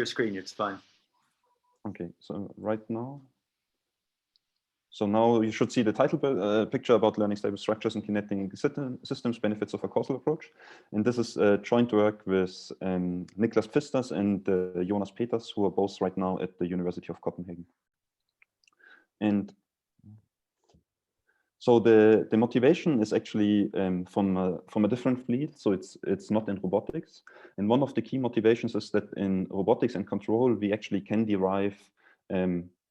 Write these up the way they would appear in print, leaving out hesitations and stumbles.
Your screen, it's fine. Okay, so right now. So now you should see the title picture about learning stable structures and kinetic systems, benefits of a causal approach. And this is joint work with Niklas Pfisters and Jonas Peters, who are both right now at the University of Copenhagen. And so the motivation is actually from a different field. So it's not in robotics. And one of the key motivations is that in robotics and control, we actually can derive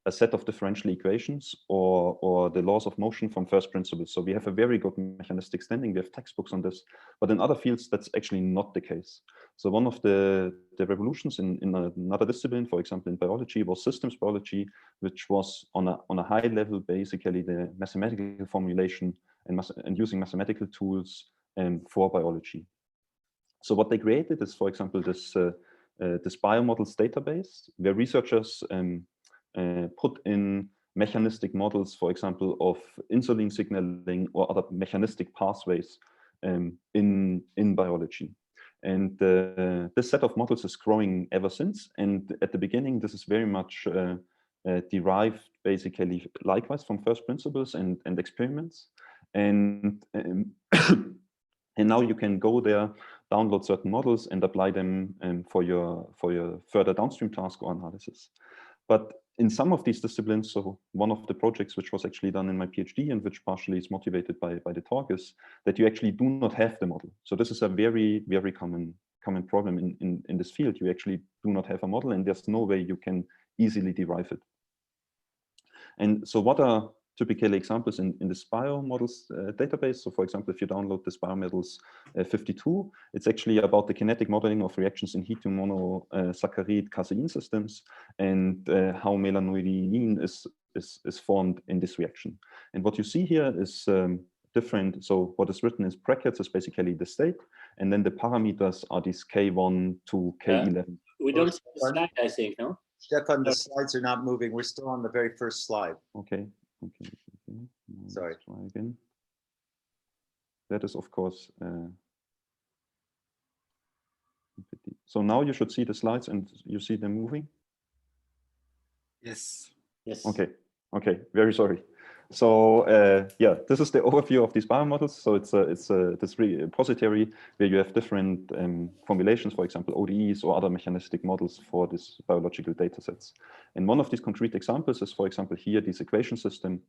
a set of differential equations or the laws of motion from first principles. So we have a very good mechanistic standing. We have textbooks on this, but in other fields, that's actually not the case. So one of the revolutions in another discipline, for example, in biology, was systems biology, which was on a high level, basically the mathematical formulation and using mathematical tools for biology. So what they created is, for example, this Biomodels database, where researchers put in mechanistic models, for example, of insulin signaling or other mechanistic pathways in biology. And this set of models is growing ever since. And at the beginning, this is very much derived basically likewise from first principles and experiments. And now you can go there, download certain models and apply them for your further downstream task or analysis. But in some of these disciplines, so one of the projects which was actually done in my PhD and which partially is motivated by the talk is that you actually do not have the model. So this is a very, very common problem in this field. You actually do not have a model and there's no way you can easily derive it. And so what are typical examples in this Biomodels database? So for example, if you download this Biomodels 52, it's actually about the kinetic modeling of reactions in heteromonosaccharide casein systems and how melanoidin is formed in this reaction. And what you see here is different. So what is written in brackets is basically the state, and then the parameters are these K1 to K11. We don't see the slide, I think, no? Stefan, the slides are not moving. We're still on the very first slide. Okay. Sorry. Let's try again. That is, of course, so now you should see the slides and you see them moving. Yes. Yes. Okay. Very sorry. So yeah, this is the overview of these biomodels. So it's this repository where you have different formulations, for example, ODEs or other mechanistic models for these biological data sets. And one of these concrete examples is, for example, here this equation system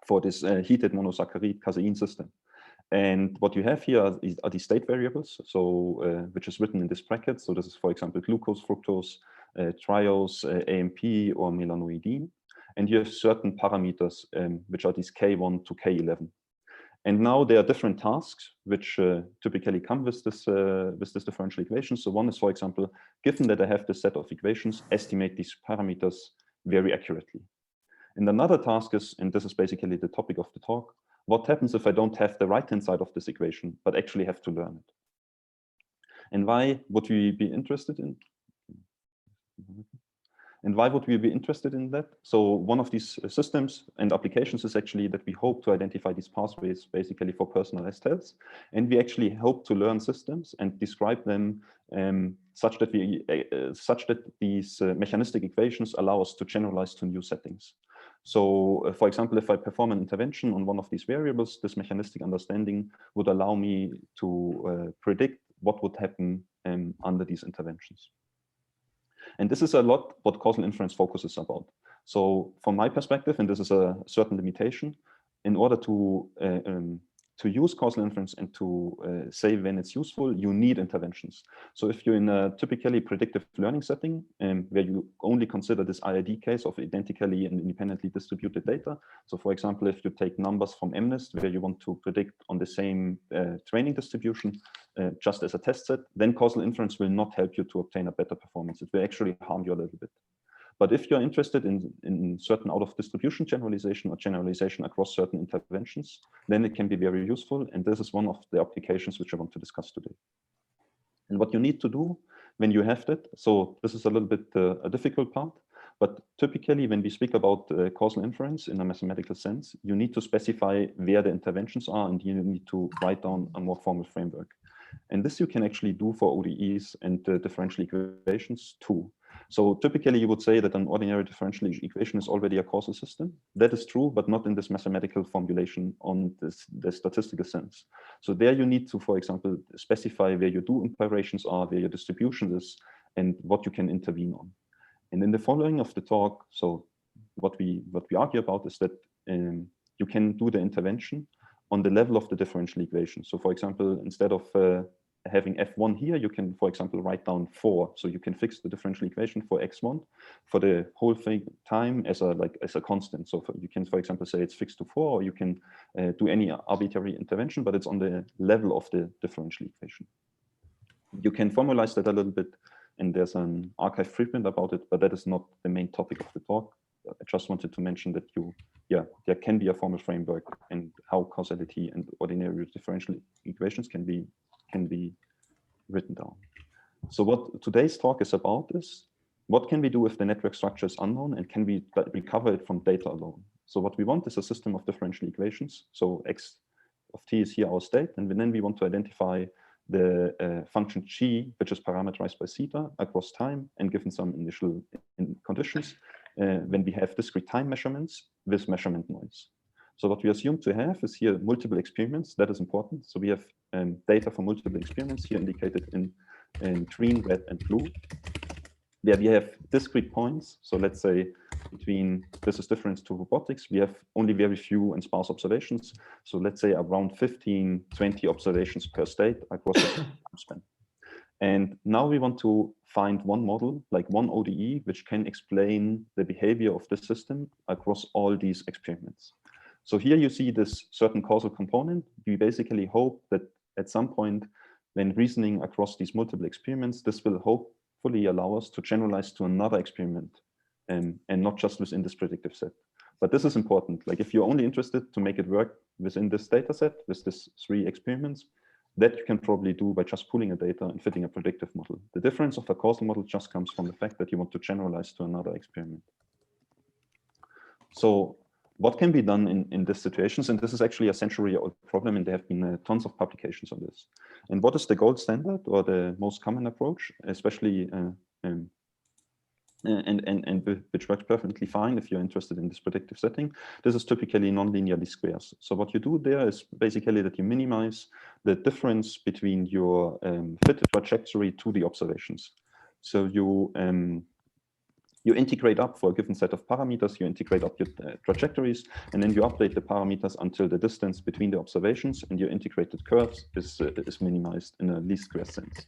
for this heated monosaccharide casein system. And what you have here are these state variables, so which is written in this bracket. So this is, for example, glucose, fructose, triose, AMP, or melanoidin. And you have certain parameters, which are these K1 to K11. And now there are different tasks which typically come with this differential equation. So one is, for example, given that I have this set of equations, estimate these parameters very accurately. And another task is, and this is basically the topic of the talk, what happens if I don't have the right-hand side of this equation, but actually have to learn it? And why would we be interested in? And why would we be interested in that? So one of these systems and applications is actually that we hope to identify these pathways basically for personalized health. And we actually hope to learn systems and describe them such that these mechanistic equations allow us to generalize to new settings. So for example, if I perform an intervention on one of these variables, this mechanistic understanding would allow me to predict what would happen under these interventions. And this is a lot what causal inference focuses about. So from my perspective, and this is a certain limitation, in order to use causal inference and to say when it's useful, you need interventions. So if you're in a typically predictive learning setting where you only consider this IID case of identically and independently distributed data. So for example, if you take numbers from MNIST where you want to predict on the same training distribution just as a test set, then causal inference will not help you to obtain a better performance. It will actually harm you a little bit. But if you're interested in certain out-of-distribution generalization or generalization across certain interventions, then it can be very useful. And this is one of the applications which I want to discuss today. And what you need to do when you have that, so this is a little bit a difficult part, but typically when we speak about causal inference in a mathematical sense, you need to specify where the interventions are and you need to write down a more formal framework. And this you can actually do for ODEs and differential equations too. So typically you would say that an ordinary differential equation is already a causal system. That is true, but not in this mathematical formulation on the statistical sense. So there you need to, for example, specify where your do operations are, where your distribution is, and what you can intervene on. And in the following of the talk, so what we argue about is that you can do the intervention on the level of the differential equation. So for example, instead of having f1 here, you can, for example, write down 4. So you can fix the differential equation for x1 for the whole thing time as a constant. So you can, for example, say it's fixed to 4, or you can do any arbitrary intervention, but it's on the level of the differential equation. You can formalize that a little bit, and there's an archive preprint about it, but that is not the main topic of the talk. I just wanted to mention that there can be a formal framework and how causality and ordinary differential equations can be written down. So what today's talk is about is, what can we do if the network structure is unknown, and can we recover it from data alone? So what we want is a system of differential equations. So x of t is here our state, and then we want to identify the function g, which is parameterized by theta across time and given some initial conditions when we have discrete time measurements with measurement noise. So what we assume to have is here multiple experiments. That is important. So we have data for multiple experiments here indicated in green, red, and blue. There we have discrete points. So let's say between, this is different to robotics, we have only very few and sparse observations. So let's say around 15, 20 observations per state across the time span. And now we want to find one model, like one ODE, which can explain the behavior of the system across all these experiments. So here you see this certain causal component. We basically hope that at some point, when reasoning across these multiple experiments, this will hopefully allow us to generalize to another experiment and not just within this predictive set. But this is important. Like if you're only interested to make it work within this data set, with these 3 experiments, that you can probably do by just pooling a data and fitting a predictive model. The difference of a causal model just comes from the fact that you want to generalize to another experiment. So what can be done in these situations? And this is actually a century-old problem, and there have been tons of publications on this. And what is the gold standard, or the most common approach, especially which works perfectly fine if you're interested in this predictive setting? This is typically nonlinear least squares. So what you do there is basically that you minimize the difference between your fitted trajectory to the observations. So you integrate up for a given set of parameters, you integrate up your trajectories, and then you update the parameters until the distance between the observations and your integrated curves is minimized in a least square sense.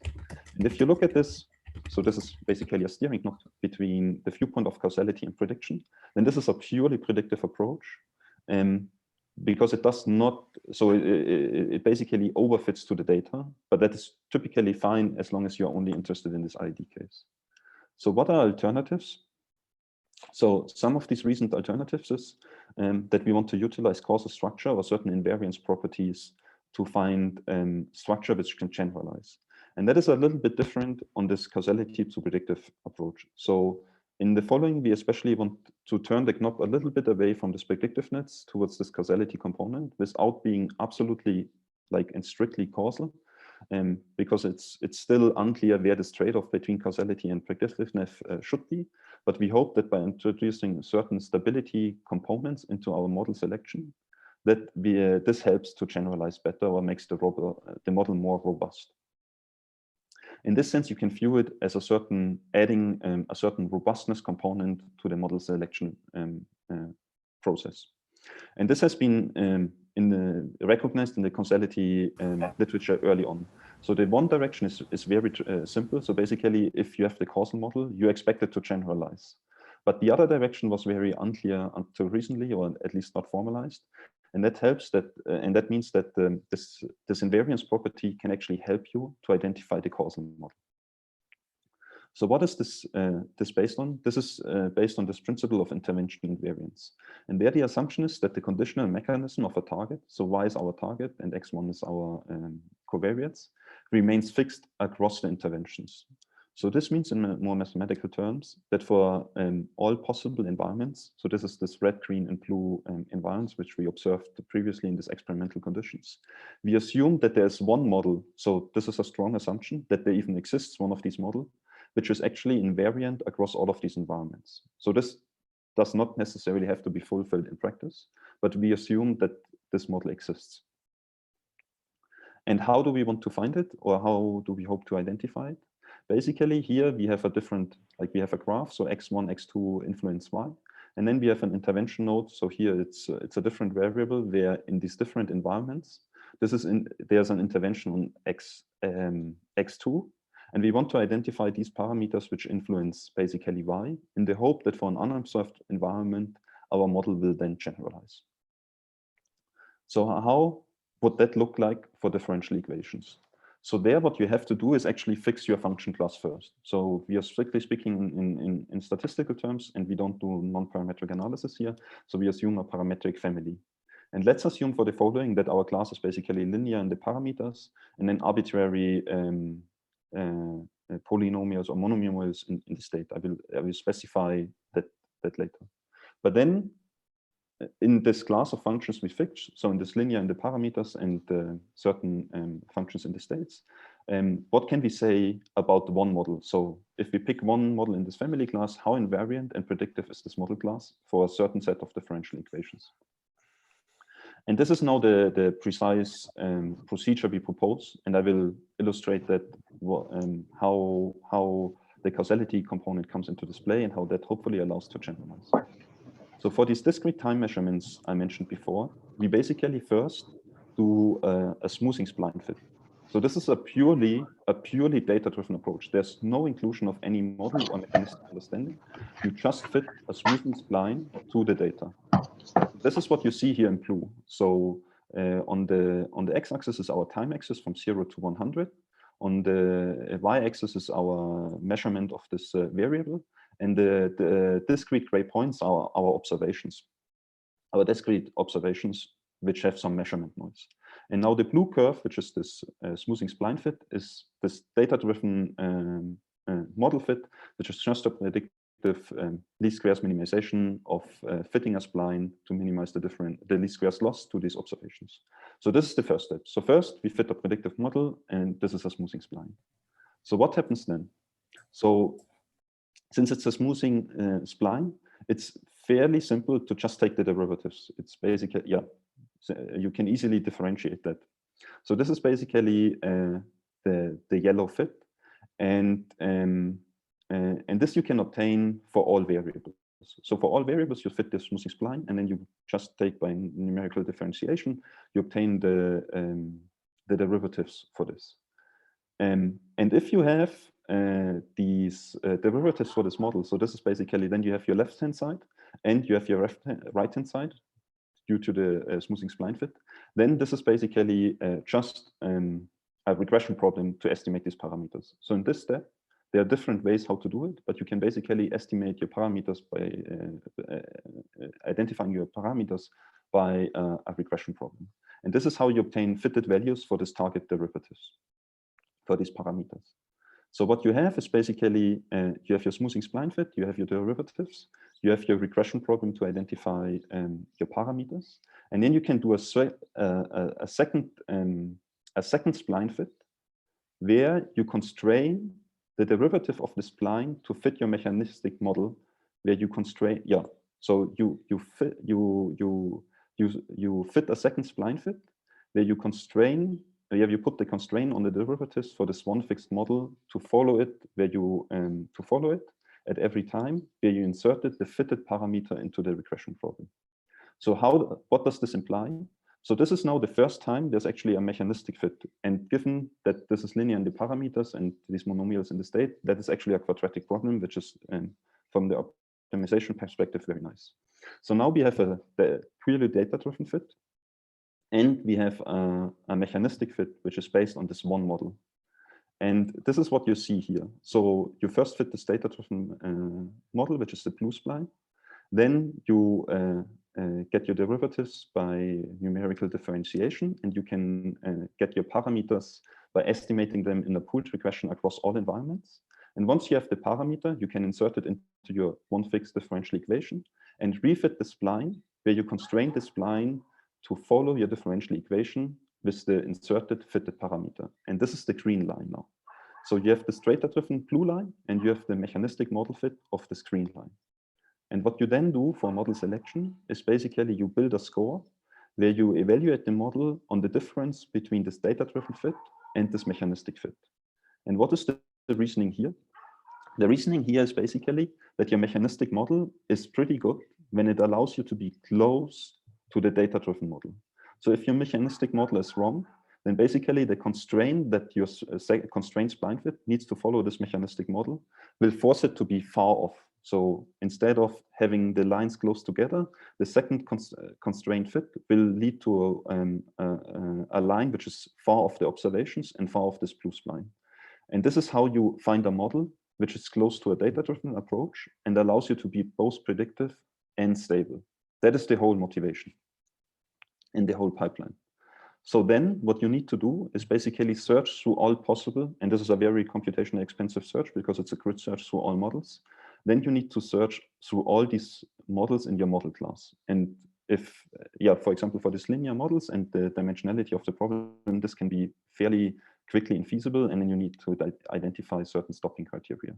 And if you look at this, so this is basically a steering knot between the viewpoint of causality and prediction, then this is a purely predictive approach, because it does not, so it basically overfits to the data, but that is typically fine as long as you're only interested in this ID case. So what are alternatives? So some of these recent alternatives is that we want to utilize causal structure or certain invariance properties to find structure which can generalize. And that is a little bit different on this causality to predictive approach. So in the following, we especially want to turn the knob a little bit away from this predictiveness towards this causality component without being absolutely and strictly causal. Because it's still unclear where this trade-off between causality and predictiveness should be. But we hope that by introducing certain stability components into our model selection, that this helps to generalize better or makes the model more robust. In this sense, you can view it as adding a certain robustness component to the model selection process. And this has been recognized in the causality literature early on. So the one direction is very simple. So basically, if you have the causal model, you expect it to generalize. But the other direction was very unclear until recently, or at least not formalized. And that helps and that means that this invariance property can actually help you to identify the causal model. So what is this based on? This is based on this principle of intervention invariance. And there the assumption is that the conditional mechanism of a target, so y is our target and x1 is our covariates, remains fixed across the interventions. So this means in more mathematical terms that for all possible environments, so this is this red, green, and blue environments which we observed previously in these experimental conditions, we assume that there's one model. So this is a strong assumption that there even exists one of these models, which is actually invariant across all of these environments. So this does not necessarily have to be fulfilled in practice, but we assume that this model exists. And how do we want to find it, or how do we hope to identify it? Basically, here we have a different, like we have a graph, so x1, x2 influence y, and then we have an intervention node. So here it's a different variable where in these different environments, there's an intervention on x2, and we want to identify these parameters which influence basically y, in the hope that for an unobserved environment, our model will then generalize. So how would that look like for differential equations? So there, what you have to do is actually fix your function class first. So we are strictly speaking in statistical terms, and we don't do non-parametric analysis here. So we assume a parametric family. And let's assume for the following that our class is basically linear in the parameters, and then arbitrary polynomials or monomials in the state. I will specify that later. But then in this class of functions we fix, so in this linear in the parameters and certain functions in the states, what can we say about one model? So if we pick one model in this family class, how invariant and predictive is this model class for a certain set of differential equations? And this is now the precise procedure we propose, and I will illustrate that how the causality component comes into display and how that hopefully allows to generalize. So for these discrete time measurements I mentioned before, we basically first do a smoothing spline fit. So this is a purely data-driven approach. There's no inclusion of any model or mechanistic understanding. You just fit a smoothing spline to the data. This is what you see here in blue. So on the x-axis is our time axis from 0 to 100. On the y-axis is our measurement of this variable. And the discrete gray points are our observations. Our discrete observations which have some measurement noise. And now the blue curve, which is this smoothing spline fit, is this data-driven model fit, which is just a predictive least squares minimization of fitting a spline to minimize the least squares loss to these observations. So this is the first step. So first we fit a predictive model, and this is a smoothing spline. So what happens then? So since it's a smoothing spline, it's fairly simple to just take the derivatives. It's basically, yeah, so you can easily differentiate that. So this is basically the yellow fit, and this you can obtain for all variables. So for all variables, you fit the smoothing spline, and then you just take by numerical differentiation, you obtain the derivatives for this. And if you have these derivatives for this model, so this is basically, then you have your left-hand side and you have your right-hand side due to the smoothing spline fit, then this is basically just a regression problem to estimate these parameters. So in this step, there are different ways how to do it, but you can basically estimate your parameters by identifying your parameters by a regression problem. And this is how you obtain fitted values for this target derivatives for these parameters. So what you have is basically, you have your smoothing spline fit, you have your derivatives, you have your regression problem to identify your parameters, and then you can do a second spline fit where you constrain the derivative of the spline to fit your mechanistic model, where you constrain, yeah. So you fit a second spline fit where you constrain. You put the constraint on the derivatives for this one fixed model to follow it, where you at every time, where you inserted the fitted parameter into the regression problem. So what does this imply? So this is now the first time there's actually a mechanistic fit, and given that this is linear in the parameters and these monomials in the state, that is actually a quadratic problem, which is from the optimization perspective very nice. So now we have the purely data-driven fit. And we have a mechanistic fit, which is based on this one model. And this is what you see here. So you first fit this data-driven model, which is the blue spline. Then you get your derivatives by numerical differentiation, and you can get your parameters by estimating them in a pooled regression across all environments. And once you have the parameter, you can insert it into your one fixed differential equation and refit the spline, where you constrain the spline to follow your differential equation with the inserted fitted parameter. And this is the green line now. So you have the data-driven blue line, and you have the mechanistic model fit of this green line. And what you then do for model selection is basically you build a score where you evaluate the model on the difference between this data-driven fit and this mechanistic fit. And what is the reasoning here? The reasoning here is basically that your mechanistic model is pretty good when it allows you to be close to the data-driven model. So if your mechanistic model is wrong, then basically the constraint that your constraint spline fit needs to follow this mechanistic model will force it to be far off. So instead of having the lines close together, the second constraint fit will lead to a line which is far off the observations and far off this blue spline. And this is how you find a model which is close to a data-driven approach and allows you to be both predictive and stable. That is the whole motivation in the whole pipeline. So then what you need to do is basically search through all possible, and this is a very computationally expensive search because it's a grid search through all models. Then you need to search through all these models in your model class. And if, for example, for these linear models and the dimensionality of the problem, this can be fairly quickly infeasible, and then you need to identify certain stopping criteria.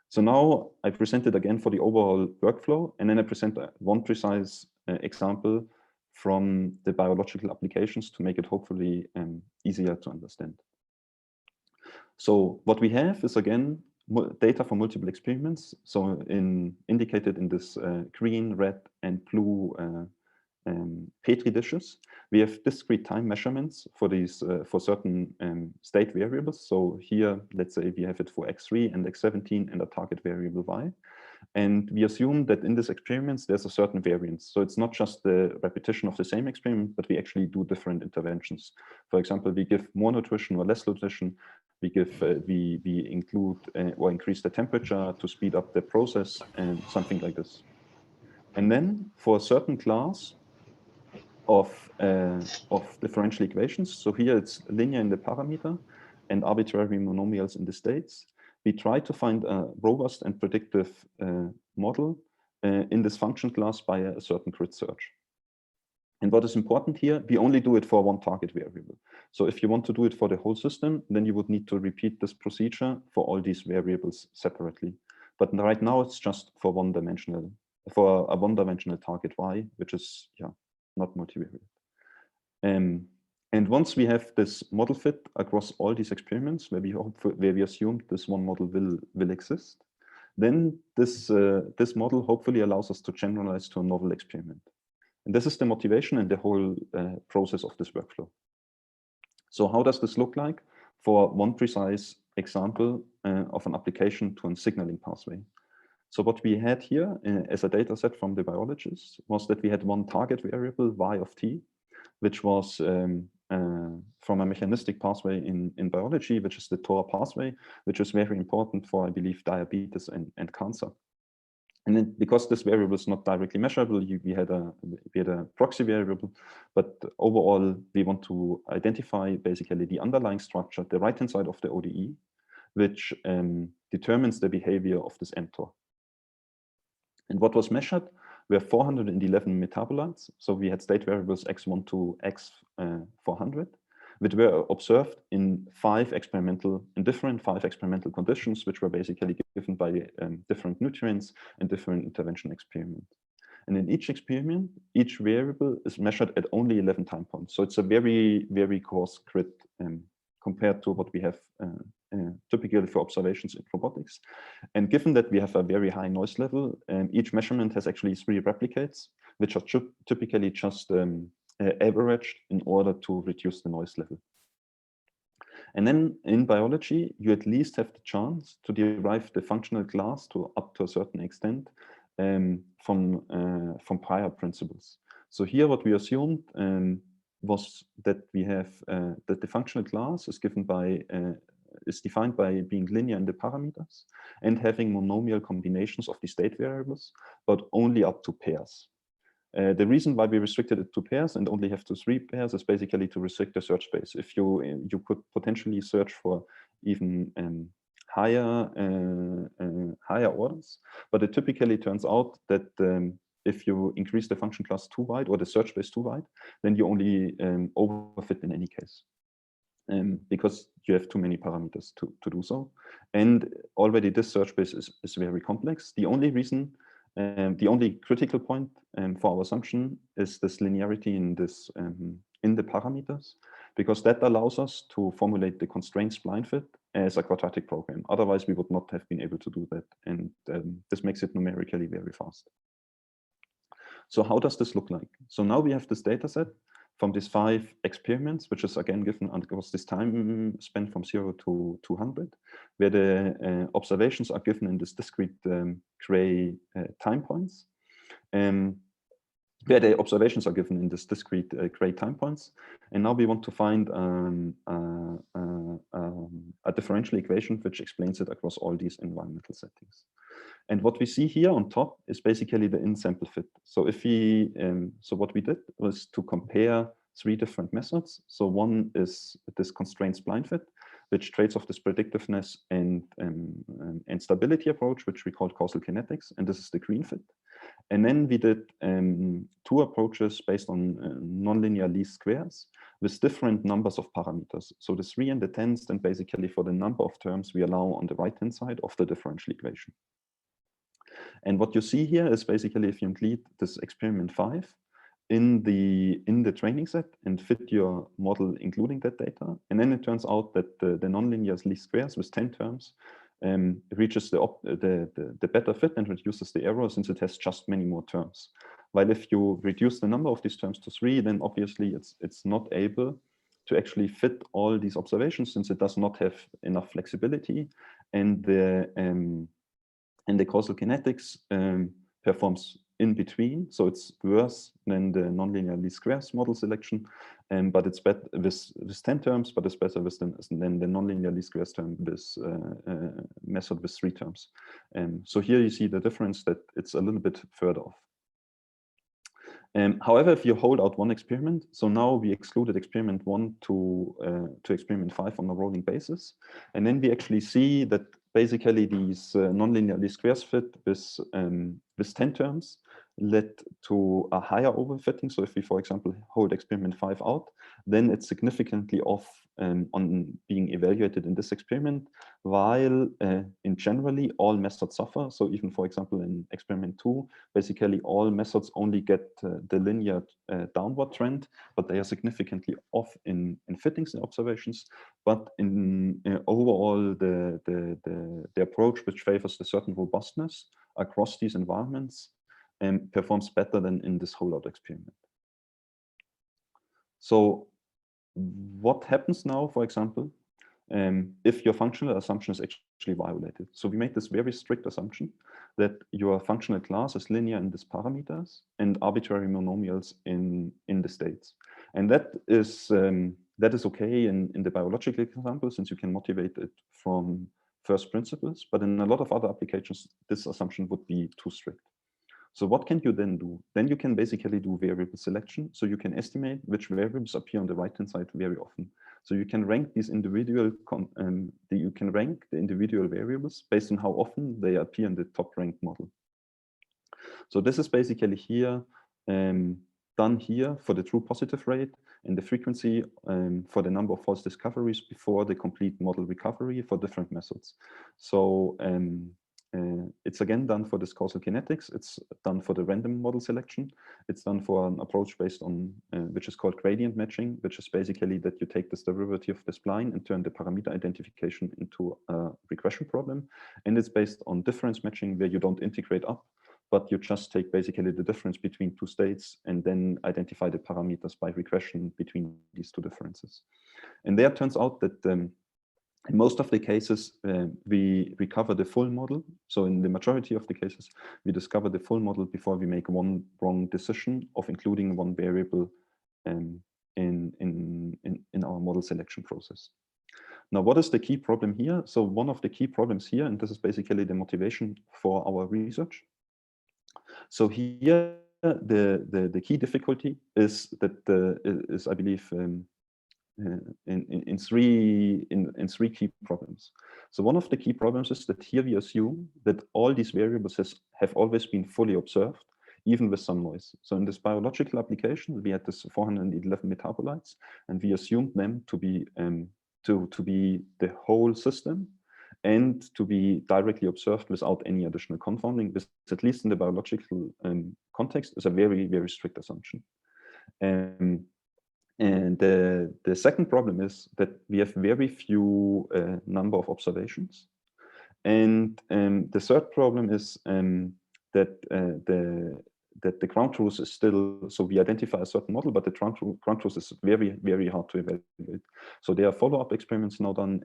So now I presented again for the overall workflow, and then I present one precise example from the biological applications to make it hopefully easier to understand. So what we have is, again, data for multiple experiments. So indicated in this green, red, and blue Petri dishes, we have discrete time measurements for these for certain state variables. So here, let's say we have it for x3 and x17 and a target variable y. And we assume that in these experiments, there's a certain variance. So it's not just the repetition of the same experiment, but we actually do different interventions. For example, we give more nutrition or less nutrition. We give, we include or increase the temperature to speed up the process and something like this. And then for a certain class of differential equations, so here it's linear in the parameter and arbitrary monomials in the states, we try to find a robust and predictive model in this function class by a certain grid search. And what is important here, we only do it for one target variable. So if you want to do it for the whole system, then you would need to repeat this procedure for all these variables separately. But right now it's just for for a one-dimensional target y, which is not multivariate. And once we have this model fit across all these experiments, where we assume this one model will exist, then this model hopefully allows us to generalize to a novel experiment. And this is the motivation and the whole process of this workflow. So how does this look like for one precise example of an application to a signaling pathway? So what we had here as a data set from the biologists was that we had one target variable, y of t, which was from a mechanistic pathway in biology, which is the TOR pathway, which is very important for, I believe, diabetes and cancer. And then because this variable is not directly measurable, we had a proxy variable, but overall, we want to identify basically the underlying structure, the right-hand side of the ODE, which determines the behavior of this mTOR. And what was measured were 411 metabolites. So we had state variables x1 to x400, which were observed in different five experimental conditions, which were basically given by different nutrients and different intervention experiments. And in each experiment, each variable is measured at only 11 time points. So it's a very, very coarse grid compared to what we have typically for observations in robotics. And given that we have a very high noise level, each measurement has actually 3 replicates, which are typically just averaged in order to reduce the noise level. And then in biology, you at least have the chance to derive the functional class to up to a certain extent from prior principles. So here what we assumed was that we have that the functional class is defined by being linear in the parameters and having monomial combinations of the state variables, but only up to pairs. The reason why we restricted it to pairs and only have to 3 pairs is basically to restrict the search space. If you could potentially search for even higher orders, but it typically turns out that if you increase the function class too wide or the search space too wide, then you only overfit in any case. Because you have too many parameters to do so. And already this search space is very complex. The only reason, the only critical point for our assumption is this linearity in this in the parameters, because that allows us to formulate the constraint spline fit as a quadratic program. Otherwise, we would not have been able to do that. And this makes it numerically very fast. So how does this look like? So now we have this data set from these 5 experiments, which is again given across this time span from 0 to 200, where the observations are given in this discrete gray time points, where the observations are given in this discrete gray time points. And now we want to find a differential equation which explains it across all these environmental settings. And what we see here on top is basically the in-sample fit. So if we, so what we did was to compare 3 different methods. So one is this constraint spline fit, which trades off this predictiveness and stability approach, which we called causal kinetics, and this is the green fit. And then we did 2 approaches based on nonlinear least squares with different numbers of parameters. So the 3 and the 10 stand basically for the number of terms we allow on the right-hand side of the differential equation. And what you see here is basically if you include this experiment 5 in the training set and fit your model including that data, and then it turns out that the nonlinear least squares with 10 terms reaches the better fit and reduces the error since it has just many more terms. While if you reduce the number of these terms to 3, then obviously it's not able to actually fit all these observations since it does not have enough flexibility, and the causal kinetics performs in between, so it's worse than the nonlinear least squares model selection, but it's better with 10 terms, but it's better with than the nonlinear least squares term with method with 3 terms. So here you see the difference that it's a little bit further off. However, if you hold out one experiment, so now we excluded experiment 1 to experiment 5 on a rolling basis, and then we actually see that basically these nonlinear least squares fit with 10 terms led to a higher overfitting. So if we, for example, hold experiment 5 out, then it's significantly off on being evaluated in this experiment, while in generally all methods suffer. So even, for example, in experiment 2, basically all methods only get the linear downward trend, but they are significantly off in fittings and observations. But in overall, the approach which favors a certain robustness across these environments performs better than in this holdout experiment. So what happens now, for example, if your functional assumption is actually violated? So we made this very strict assumption that your functional class is linear in these parameters and arbitrary monomials in the states. And that is okay in the biological example, since you can motivate it from first principles, but in a lot of other applications, this assumption would be too strict. So what can you then do? Then you can basically do variable selection. So you can estimate which variables appear on the right-hand side very often. So you can rank these individual, you can rank the individual variables based on how often they appear in the top ranked model. So this is basically here, done here for the true positive rate and the frequency for the number of false discoveries before the complete model recovery for different methods. So it's again done for this causal kinetics. It's done for the random model selection. It's done for an approach based on, which is called gradient matching, which is basically that you take this derivative of the spline and turn the parameter identification into a regression problem. And it's based on difference matching, where you don't integrate up, but you just take basically the difference between 2 states and then identify the parameters by regression between these 2 differences. And there it turns out that in most of the cases, we recover the full model. So in the majority of the cases, we discover the full model before we make one wrong decision of including one variable in our model selection process. Now, what is the key problem here? So one of the key problems here, and this is basically the motivation for our research. So here, the key difficulty is that I believe in three key problems. So one of the key problems is that here we assume that all these variables have always been fully observed, even with some noise. So in this biological application, we had this 411 metabolites, and we assumed them to be the whole system and to be directly observed without any additional confounding. This, at least in the biological context, is a very, very strict assumption. And the second problem is that we have very few number of observations. And the third problem is that the ground truth is still, so we identify a certain model, but the ground truth is very, very hard to evaluate. So there are follow-up experiments now done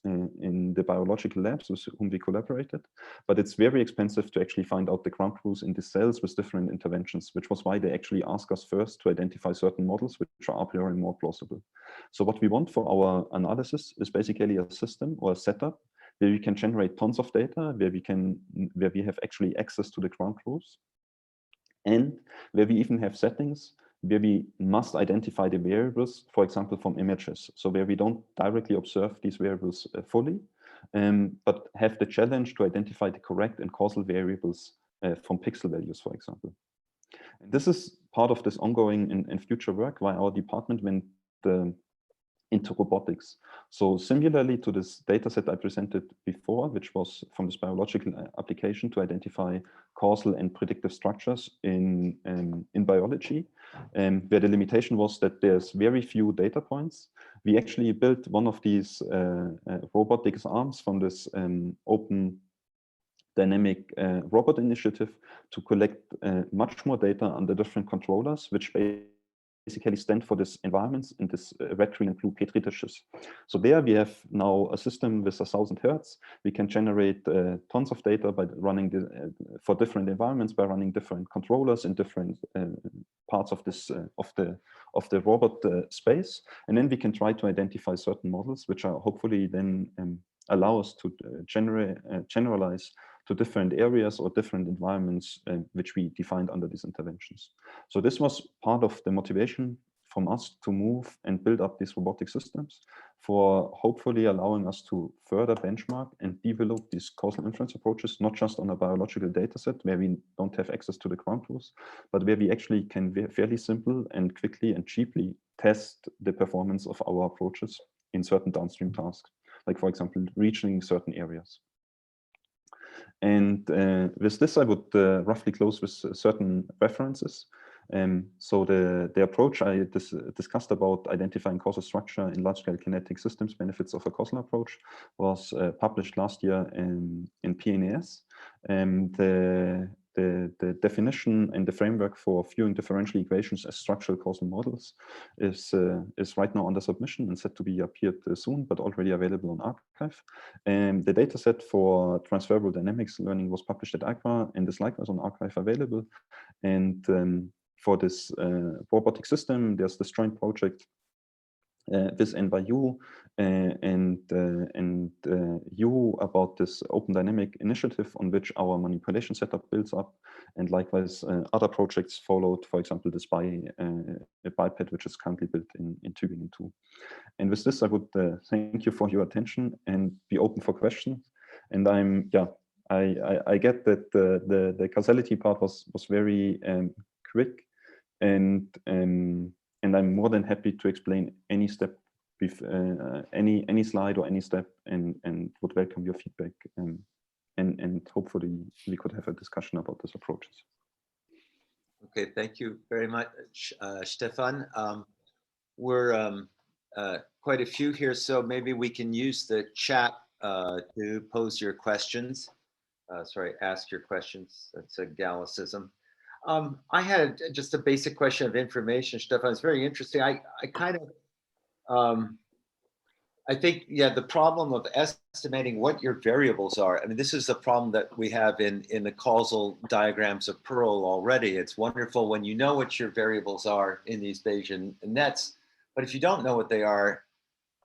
in the biological labs with whom we collaborated, but it's very expensive to actually find out the ground truth in the cells with different interventions, which was why they actually ask us first to identify certain models which are a priori more plausible. So what we want for our analysis is basically a system or a setup where we can generate tons of data, where we have actually access to the ground truth, and where we even have settings where we must identify the variables, for example, from images. So where we don't directly observe these variables fully, but have the challenge to identify the correct and causal variables from pixel values, for example. And this is part of this ongoing and future work why our department went into robotics. So similarly to this data set I presented before, which was from this biological application to identify causal and predictive structures in biology, where the limitation was that there's very few data points. We actually built one of these robotics arms from this open dynamic robot initiative to collect much more data on the different controllers, which basically stand for this environments in this red, green, and blue Petri dishes. So there we have now a system with 1,000 hertz. We can generate tons of data by running for different environments, by running different controllers in different parts of this of the robot space, and then we can try to identify certain models, which are hopefully then allow us to generalize to different areas or different environments which we defined under these interventions. So this was part of the motivation from us to move and build up these robotic systems for hopefully allowing us to further benchmark and develop these causal inference approaches, not just on a biological data set where we don't have access to the ground truth, but where we actually can fairly simple and quickly and cheaply test the performance of our approaches in certain downstream tasks, like for example, reaching certain areas. And with this, I would roughly close with certain references. So the approach I discussed about identifying causal structure in large-scale kinetic systems benefits of a causal approach was published last year in PNAS. The definition and the framework for viewing differential equations as structural causal models is right now under submission and set to be appeared soon, but already available on arXiv. The dataset for transferable dynamics learning was published at AGRA and is likewise on arXiv available. And for this robotic system, there's this joint project with NYU and you about this open dynamic initiative on which our manipulation setup builds up, and likewise other projects followed, for example this biped which is currently built in Tübingen too. And with this I would thank you for your attention and be open for questions. And I get that the causality part was very quick, and I'm more than happy to explain any step, any slide or any step, and would welcome your feedback. And hopefully we could have a discussion about these approaches. Okay, thank you very much, Stefan. We're quite a few here, so maybe we can use the chat to pose your questions. Sorry, ask your questions. That's a Gallicism. I had just a basic question of information, Stefan. It's very interesting. I kind of, I think, yeah, the problem of estimating what your variables are. I mean, this is the problem that we have in the causal diagrams of Pearl already. It's wonderful when you know what your variables are in these Bayesian nets, but if you don't know what they are,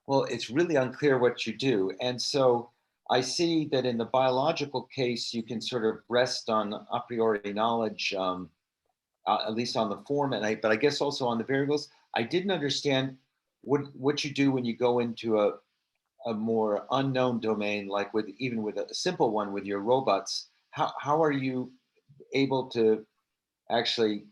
well, it's really unclear what you do. And so I see that in the biological case, you can sort of rest on a priori knowledge, at least on the form, but I guess also on the variables. I didn't understand what you do when you go into a more unknown domain, like even with a simple one with your robots. How are you able to actually,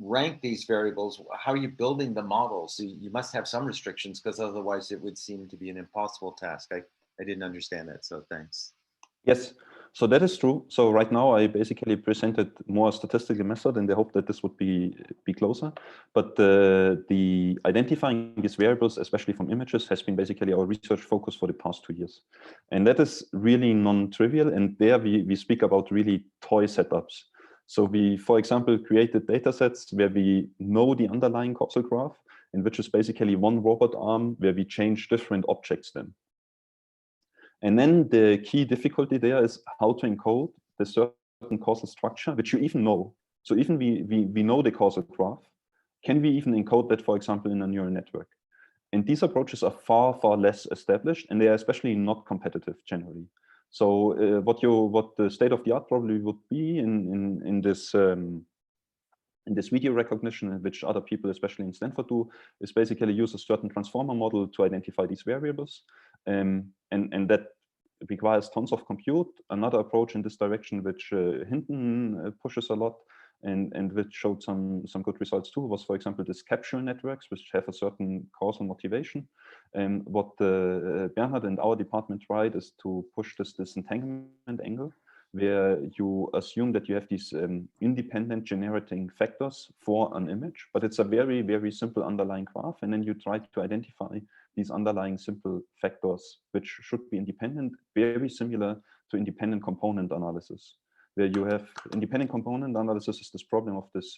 rank these variables? How are you building the models? You must have some restrictions, because otherwise it would seem to be an impossible task. I didn't understand that, so thanks. Yes, so that is true. So right now I basically presented more statistical method in the hope that this would be closer. But the identifying these variables, especially from images, has been basically our research focus for the past 2 years. And that is really non-trivial. And there we speak about really toy setups. So we, for example, created data sets where we know the underlying causal graph, and which is basically one robot arm where we change different objects then. And then the key difficulty there is how to encode the certain causal structure, which you even know. So even we know the causal graph. Can we even encode that, for example, in a neural network? And these approaches are far, far less established, and they are especially not competitive generally. So what the state of the art probably would be in this video recognition, which other people, especially in Stanford, do, is basically use a certain transformer model to identify these variables. And that requires tons of compute. Another approach in this direction, which Hinton pushes a lot, and which showed some good results too, was, for example, these capsule networks, which have a certain causal motivation. And what Bernhard and our department tried is to push this disentanglement angle, where you assume that you have these independent generating factors for an image, but it's a very, very simple underlying graph. And then you try to identify these underlying simple factors, which should be independent, very similar to independent component analysis, where you have independent component analysis is this problem of this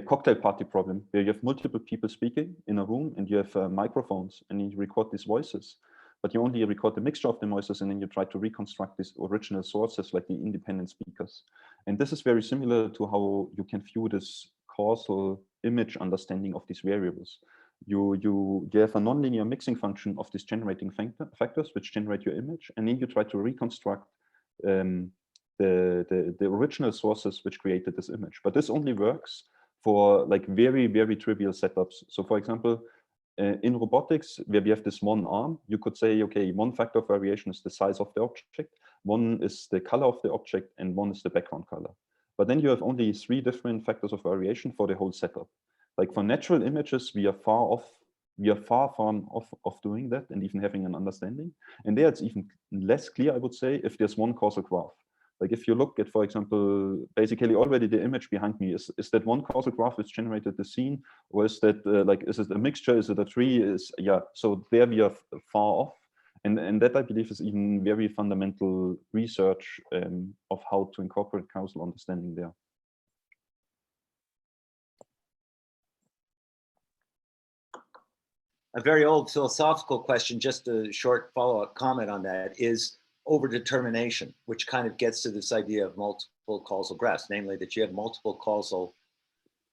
cocktail party problem, where you have multiple people speaking in a room, and you have microphones, and you record these voices. But you only record the mixture of the voices, and then you try to reconstruct these original sources, like the independent speakers. And this is very similar to how you can view this causal image understanding of these variables. You have a nonlinear mixing function of these generating factors, which generate your image, and then you try to reconstruct the original sources which created this image. But this only works for like very, very trivial setups. So for example, in robotics, where we have this one arm, you could say, okay, one factor of variation is the size of the object, one is the color of the object, and one is the background color. But then you have only 3 different factors of variation for the whole setup. Like for natural images, we are far from doing that and even having an understanding. And there it's even less clear, I would say, if there's one causal graph. Like if you look at, for example, basically already the image behind me, is that one causal graph which generated the scene, or is that is it a mixture? Is it a tree? So there we are far off, and that I believe is even very fundamental research of how to incorporate causal understanding there. A very old philosophical question, just a short follow-up comment on that, is overdetermination, which kind of gets to this idea of multiple causal graphs, namely that you have multiple causal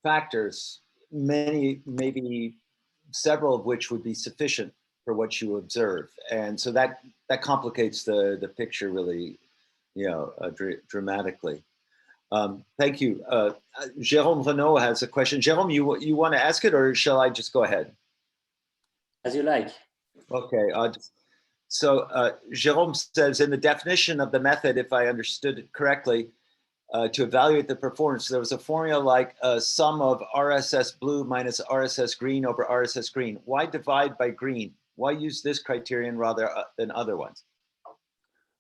factors, maybe several of which would be sufficient for what you observe. And so that complicates the picture really, dramatically. Thank you. Jérôme Renaud has a question. Jérôme, you want to ask it, or shall I just go ahead? As you like. Okay. So Jérôme says, in the definition of the method, if I understood it correctly, to evaluate the performance, there was a formula like a sum of RSS blue minus RSS green over RSS green. Why divide by green? Why use this criterion rather than other ones?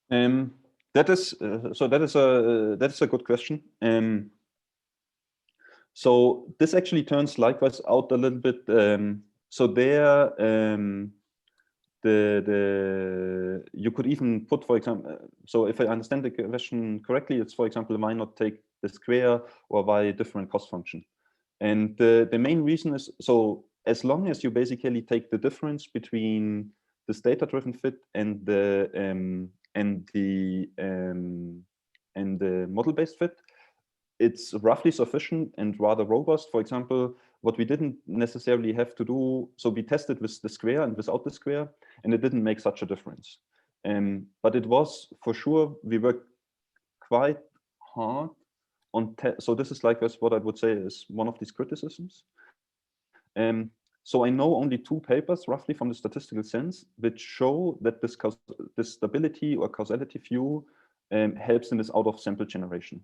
That is a good question. So this actually turns likewise out a little bit. So there, you could even put, for example, so if I understand the question correctly, it's, for example, why not take the square, or why different cost function? And the main reason is, so as long as you basically take the difference between this data-driven fit and the model-based fit, it's roughly sufficient and rather robust. For example, what we didn't necessarily have to do, so we tested with the square and without the square, and it didn't make such a difference. But it was, for sure, we worked quite hard on, so this is like what I would say is one of these criticisms. So I know only 2 papers roughly from the statistical sense which show that this stability or causality view helps in this out of sample generation.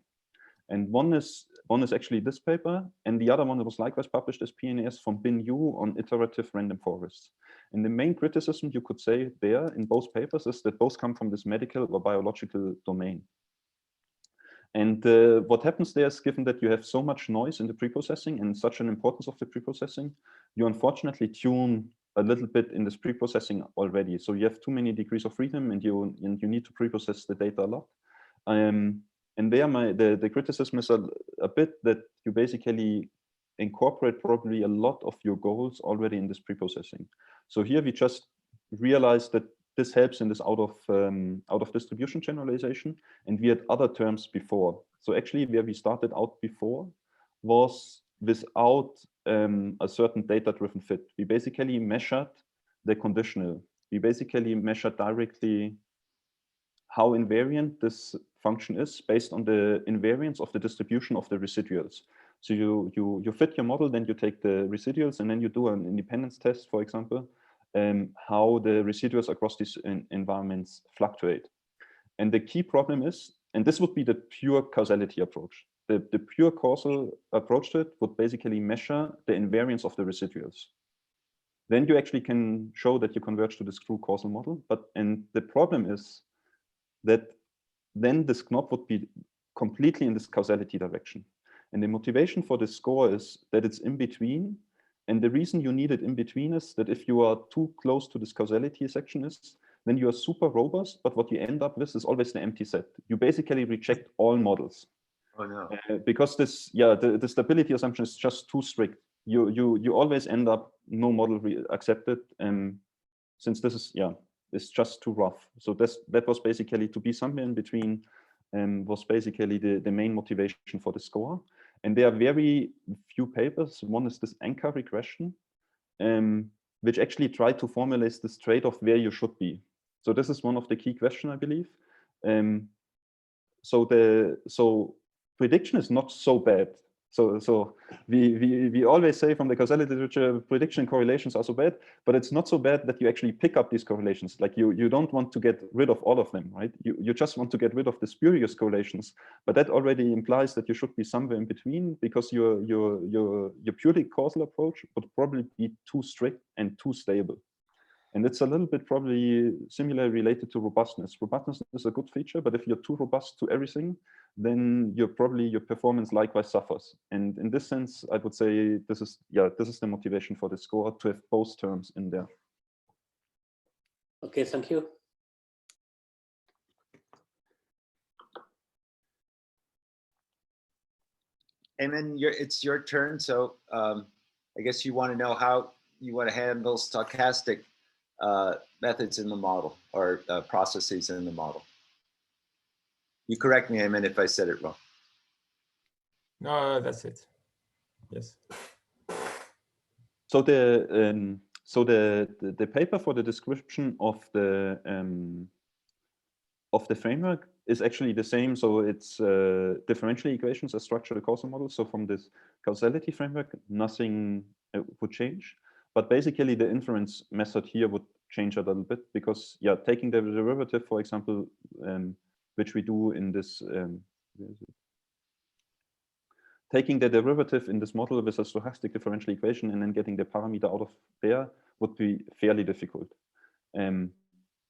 And one is actually this paper, and the other one that was likewise published as PNAS from Bin Yu on iterative random forests. And the main criticism you could say there in both papers is that both come from this medical or biological domain. And what happens there is, given that you have so much noise in the preprocessing and such an importance of the preprocessing, you unfortunately tune a little bit in this preprocessing already. So you have too many degrees of freedom, and you need to preprocess the data a lot. And there, the criticism is a bit that you basically incorporate probably a lot of your goals already in this preprocessing. So here we just realized that this helps in this out of distribution generalization, and we had other terms before. So actually, where we started out before was without a certain data-driven fit. We basically measured the conditional. We basically measured directly how invariant this function is based on the invariance of the distribution of the residuals. So you fit your model, then you take the residuals, and then you do an independence test, for example, how the residuals across these environments fluctuate. And the key problem is, and this would be the pure causality approach. The pure causal approach to it would basically measure the invariance of the residuals. Then you actually can show that you converge to this true causal model. And the problem is that then this knob would be completely in this causality direction. And the motivation for this score is that it's in between. And the reason you need it in between is that if you are too close to this causality section is, then you are super robust, but what you end up with is always the empty set. You basically reject all models. Oh no. Because this, the stability assumption is just too strict. You always end up no model accepted, since this is, it's just too rough. So that was basically to be somewhere in between, was basically the main motivation for the score. And there are very few papers. One is this anchor regression, which actually try to formulate this trade-off where you should be. So this is one of the key questions, I believe. So prediction is not so bad. So we always say from the causality literature, prediction correlations are so bad, but it's not so bad that you actually pick up these correlations. Like you don't want to get rid of all of them, right? You just want to get rid of the spurious correlations, but that already implies that you should be somewhere in between, because your purely causal approach would probably be too strict and too stable. And it's a little bit probably similarly related to robustness. Robustness is a good feature, but if you're too robust to everything, then your performance likewise suffers. And in this sense, I would say this is the motivation for the score, to have both terms in there. Okay, thank you. Eamon, it's your turn. So I guess you want to know how you want to handle stochastic methods in the model, or processes in the model. You correct me, Eamon, if I said it wrong. No, that's it. Yes. So the paper for the description of the framework is actually the same. So it's differential equations as structural causal models. So from this causality framework, nothing would change. But basically, the inference method here would change a little bit, because taking the derivative, for example, which we do in this, taking the derivative in this model with a stochastic differential equation and then getting the parameter out of there would be fairly difficult,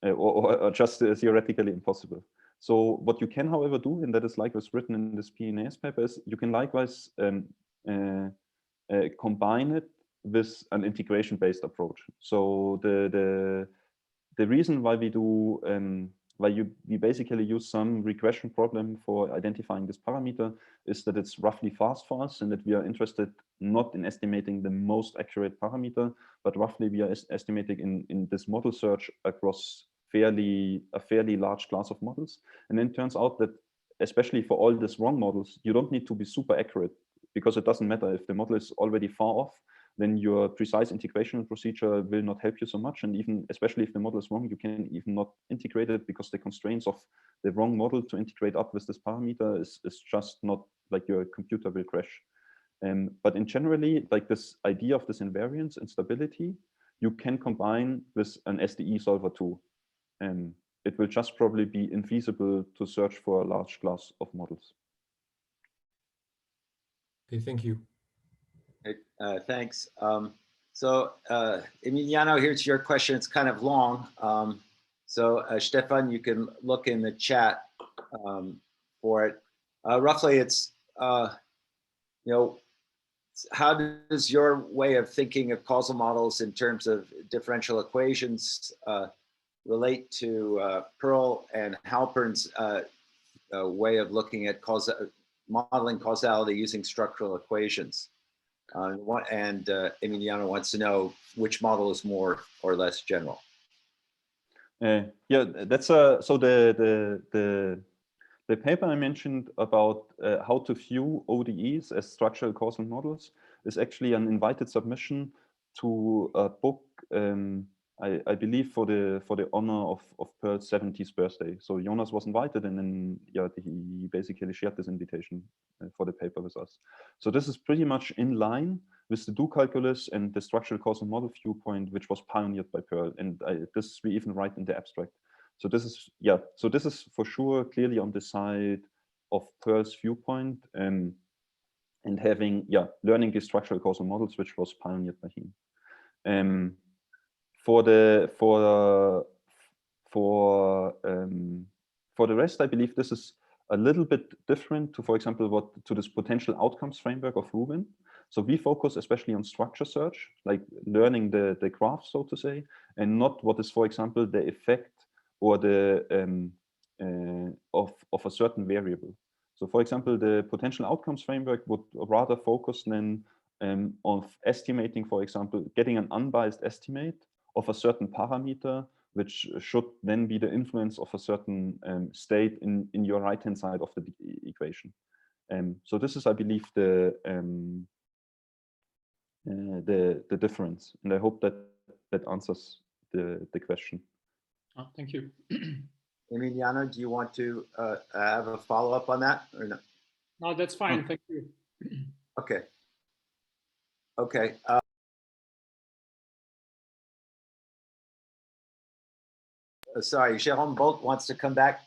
or just theoretically impossible. So what you can, however, do, and that is likewise written in this PNAS paper, is you can likewise combine it with an integration-based approach. So the reason why we do we basically use some regression problem for identifying this parameter is that it's roughly fast for us, and that we are interested not in estimating the most accurate parameter, but roughly we are estimating in this model search across a fairly large class of models. And then it turns out that, especially for all these wrong models, you don't need to be super accurate, because it doesn't matter if the model is already far off, then your precise integration procedure will not help you so much. And even, especially if the model is wrong, you can even not integrate it, because the constraints of the wrong model to integrate up with this parameter is just not, like, your computer will crash. But in generally, like this idea of this invariance and stability, you can combine with an SDE solver too. It will just probably be infeasible to search for a large class of models. Okay, thank you. Thanks. Emiliano, here's your question. It's kind of long. Stefan, you can look in the chat for it. Roughly, it's, how does your way of thinking of causal models in terms of differential equations relate to Pearl and Halpern's way of looking at modeling causality using structural equations? Emiliano wants to know which model is more or less general. Yeah, that's so the paper I mentioned about how to view ODEs as structural causal models is actually an invited submission to a book, I believe for the honor of Pearl's 70th birthday. So Jonas was invited, and then he basically shared this invitation for the paper with us. So this is pretty much in line with the do calculus and the structural causal model viewpoint, which was pioneered by Pearl, and this we even write in the abstract. So this is this is for sure clearly on the side of Pearl's viewpoint, and having learning these structural causal models, which was pioneered by him. For the rest, I believe this is a little bit different to, for example, to this potential outcomes framework of Rubin. So we focus especially on structure search, like learning the graph, so to say, and not what is, for example, the effect or the of a certain variable. So, for example, the potential outcomes framework would rather focus then of estimating, for example, getting an unbiased estimate of a certain parameter, which should then be the influence of a certain state in your right-hand side of the equation. So this is, I believe, the difference, and I hope that answers the question. Oh, thank you. Emiliano, do you want to have a follow-up on that or no? No, that's fine. Thank you. Okay. Okay. Sorry, Jérôme Bolt wants to come back.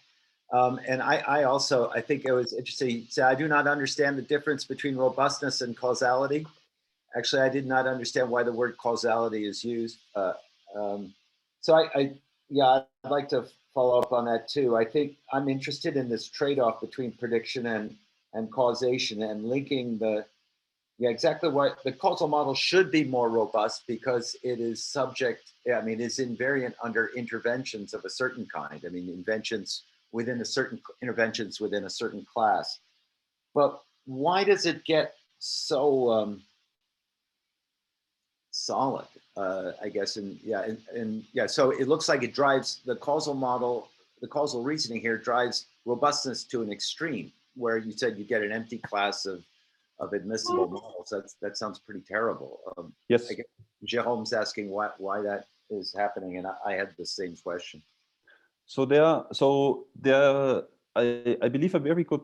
And I also, I think it was interesting. So I do not understand the difference between robustness and causality. Actually, I did not understand why the word causality is used. So I'd like to follow up on that too. I think I'm interested in this trade-off between prediction and causation, and linking exactly what the causal model should be more robust because it is subject, it's invariant under interventions of a certain kind. Interventions within a certain class. But why does it get so solid, I guess, so it looks like it drives the causal model, the causal reasoning here drives robustness to an extreme, where you said you get an empty class of admissible models. That sounds pretty terrible. Yes. I guess Jérôme's asking why that is happening, and I had the same question. So I believe a very good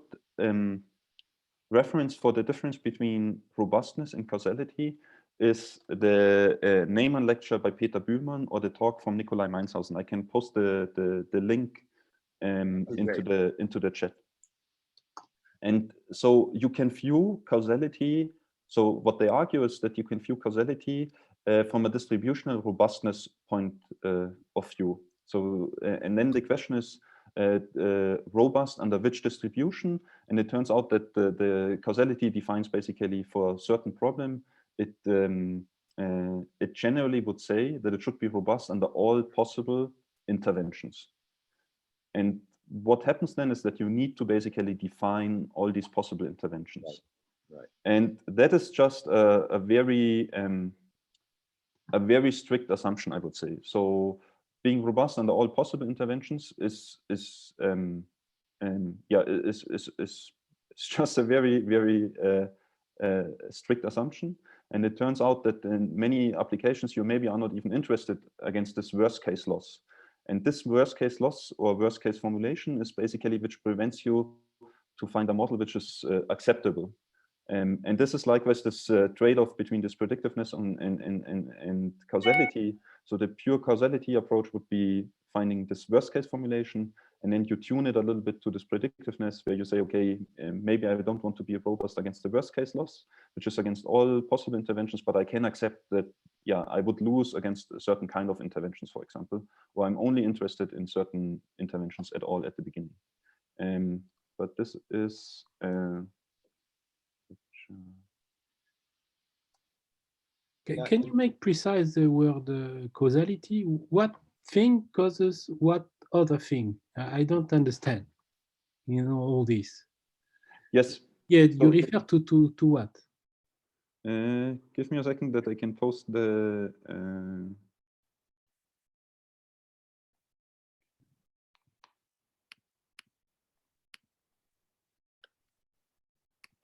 reference for the difference between robustness and causality is the Neyman lecture by Peter Bühlmann or the talk from Nikolai Meinshausen. I can post the link into the chat. And so you can view causality. So what they argue is that you can view causality from a distributional robustness point of view. So, and then the question is robust under which distribution? And it turns out that the causality defines basically for a certain problem. It generally would say that it should be robust under all possible interventions. And what happens then is that you need to basically define all these possible interventions. Right. And that is just a very strict assumption, I would say. So being robust under all possible interventions is just a very strict assumption. And it turns out that in many applications you maybe are not even interested against this worst case loss. And this worst case loss or worst case formulation is basically which prevents you to find a model which is acceptable. And this is likewise this trade-off between this predictiveness and causality. So the pure causality approach would be finding this worst case formulation, and then you tune it a little bit to this predictiveness where you say, okay, maybe I don't want to be robust against the worst case loss, which is against all possible interventions, but I can accept that, yeah, I would lose against a certain kind of interventions, for example, or I'm only interested in certain interventions at all at the beginning. But this is, can you make precise the word causality? What thing causes what other thing? I don't understand. You know, all this. yes. Yeah, you So, refer to what? give me a second that I can post the.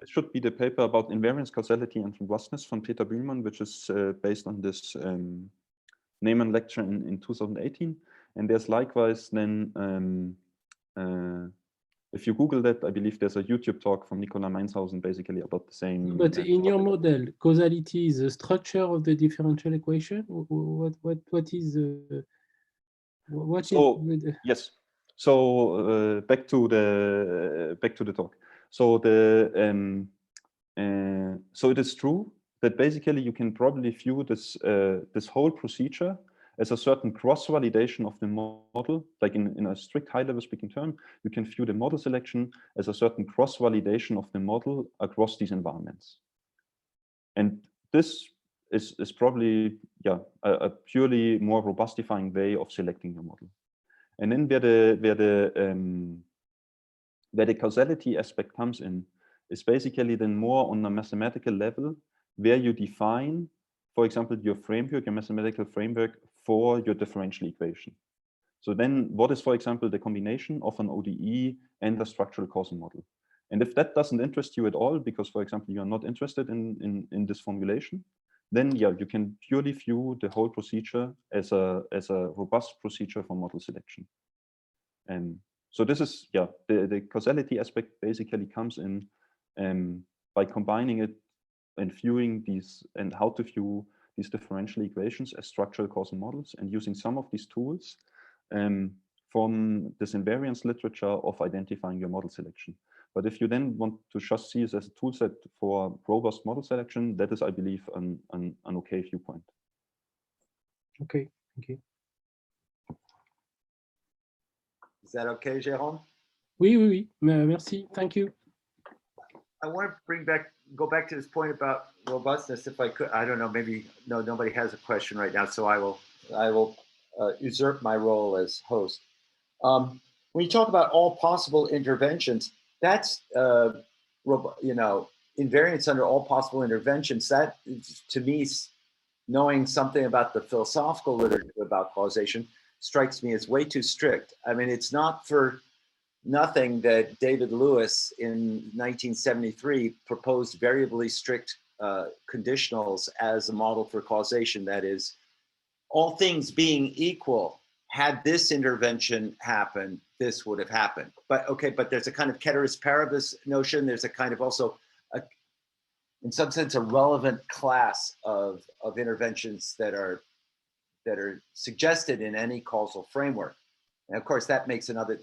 It should be the paper about invariance, causality, and robustness from Peter Bühlmann, which is based on this Neyman lecture in 2018. And there's likewise then, if you Google that, I believe there's a YouTube talk from Nicola Meinshausen basically about the same. But in your model, causality is the structure of the differential equation. What is what So, is yes. So back to the talk. So so it is true that basically you can probably view this this whole procedure as a certain cross-validation of the model, like in a strict high-level speaking term, you can view the model selection as a certain cross-validation of the model across these environments. And this is probably, yeah, a purely more robustifying way of selecting your model. And then where the causality aspect comes in is basically then more on a mathematical level, where you define, for example, your framework, your mathematical framework for your differential equation. So then what is, for example, the combination of an ODE and a structural causal model? And if that doesn't interest you at all, because, for example, you are not interested in this formulation, then yeah, you can purely view the whole procedure as a robust procedure for model selection. And so this is, yeah, the causality aspect basically comes in by combining it and viewing these, and how to view these differential equations as structural causal models, and using some of these tools from this invariance literature of identifying your model selection. But if you then want to just see it as a tool set for robust model selection, that is, I believe, an okay viewpoint. Okay, thank you. Is that okay, Jérôme? Oui. Merci, thank you. I want to go back to this point about robustness, if I could. I don't know, maybe nobody has a question right now, so I will usurp my role as host. When you talk about all possible interventions, that's invariance under all possible interventions. That, to me, knowing something about the philosophical literature about causation, strikes me as way too strict. I mean, it's not for nothing that David Lewis in 1973 proposed variably strict conditionals as a model for causation. That is, all things being equal, had this intervention happened, this would have happened. But okay, but there's a kind of ceteris paribus notion. There's a kind of also, in some sense, a relevant class of interventions that are suggested in any causal framework. And of course, that makes it another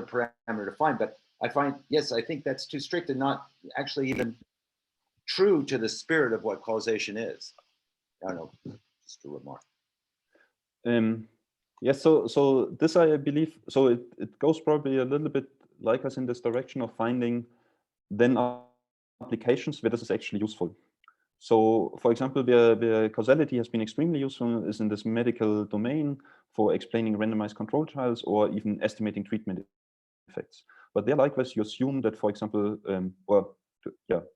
parameter to find. But I find, yes, I think that's too strict and not actually even true to the spirit of what causation is. I don't know, just a remark. Yes, so this, I believe, so it goes probably a little bit like us in this direction of finding then applications where this is actually useful. So, for example, where causality has been extremely useful is in this medical domain for explaining randomized control trials or even estimating treatment effects. But there, likewise, you assume that, for example,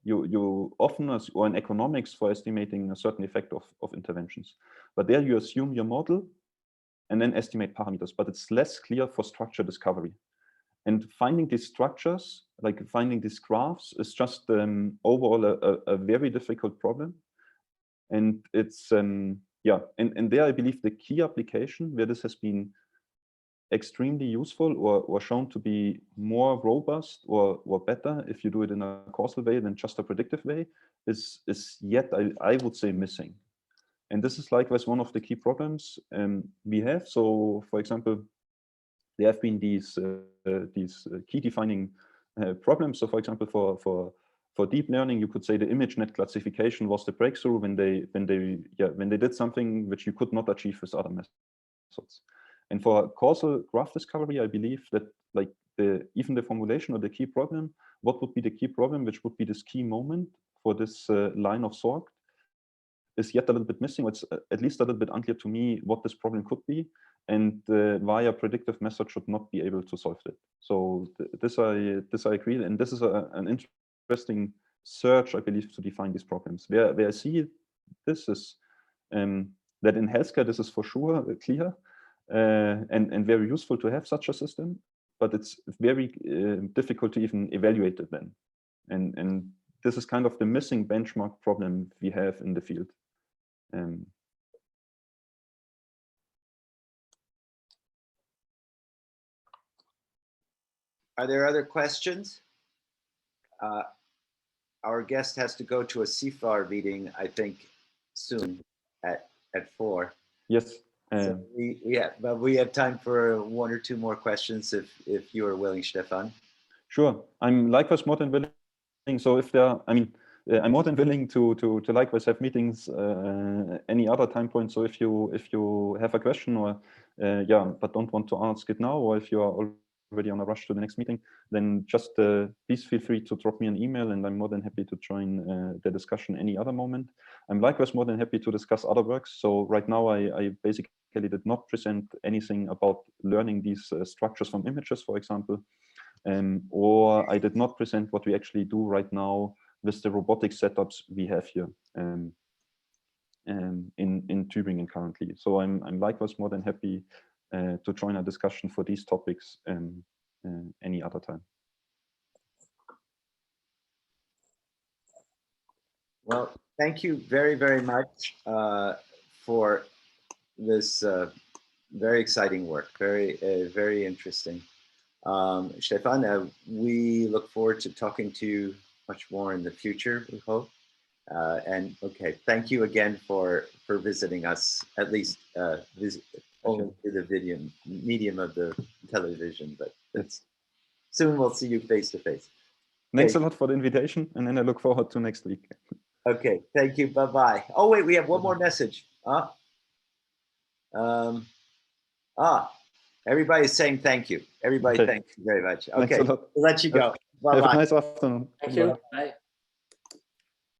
you often, or in economics, for estimating a certain effect of interventions. But there you assume your model and then estimate parameters, but it's less clear for structure discovery. And finding these structures, like finding these graphs, is just overall a very difficult problem. And it's, and there I believe the key application where this has been extremely useful or shown to be more robust or better if you do it in a causal way than just a predictive way is yet, I would say, missing. And this is likewise one of the key problems we have. So, for example, there have been these key defining problems. So, for example, for deep learning, you could say the ImageNet classification was the breakthrough when they did something which you could not achieve with other methods. And for causal graph discovery, I believe that like even the formulation or the key problem, what would be the key problem, which would be this key moment for this line of sort, is yet a little bit missing. It's at least a little bit unclear to me what this problem could be, and why a predictive method should not be able to solve it. So this I agree, and this is an interesting search, I believe, to define these problems. Where I see this is that in healthcare, this is for sure clear and very useful to have such a system, but it's very difficult to even evaluate it then. And this is kind of the missing benchmark problem we have in the field. Are there other questions? Our guest has to go to a CIFAR meeting, I think, soon at 4. Yes. So but we have time for 1 or 2 more questions if you are willing, Stefan. Sure, I'm likewise more than willing. So if there, I'm more than willing to likewise have meetings any other time point. So if you have a question or but don't want to ask it now, or if you are already on a rush to the next meeting, then just please feel free to drop me an email, and I'm more than happy to join the discussion any other moment. I'm likewise more than happy to discuss other works. So right now I basically did not present anything about learning these structures from images, for example, or I did not present what we actually do right now with the robotic setups we have here in Tübingen currently. So I'm likewise more than happy to join a discussion for these topics any other time. Well, thank you very, very much for this very exciting work, very interesting. Stefan, we look forward to talking to you much more in the future, we hope. And okay, thank you again for visiting us, at least only through the video medium of the television, but soon we'll see you face to face. Thanks a lot for the invitation, and then I look forward to next week. Okay, thank you, bye-bye. Oh wait, we have one more message. Everybody's saying thank you. Everybody, okay. Thank you very much. Okay, we'll let you go. Bye-bye. Have a nice afternoon. Thank you. Bye.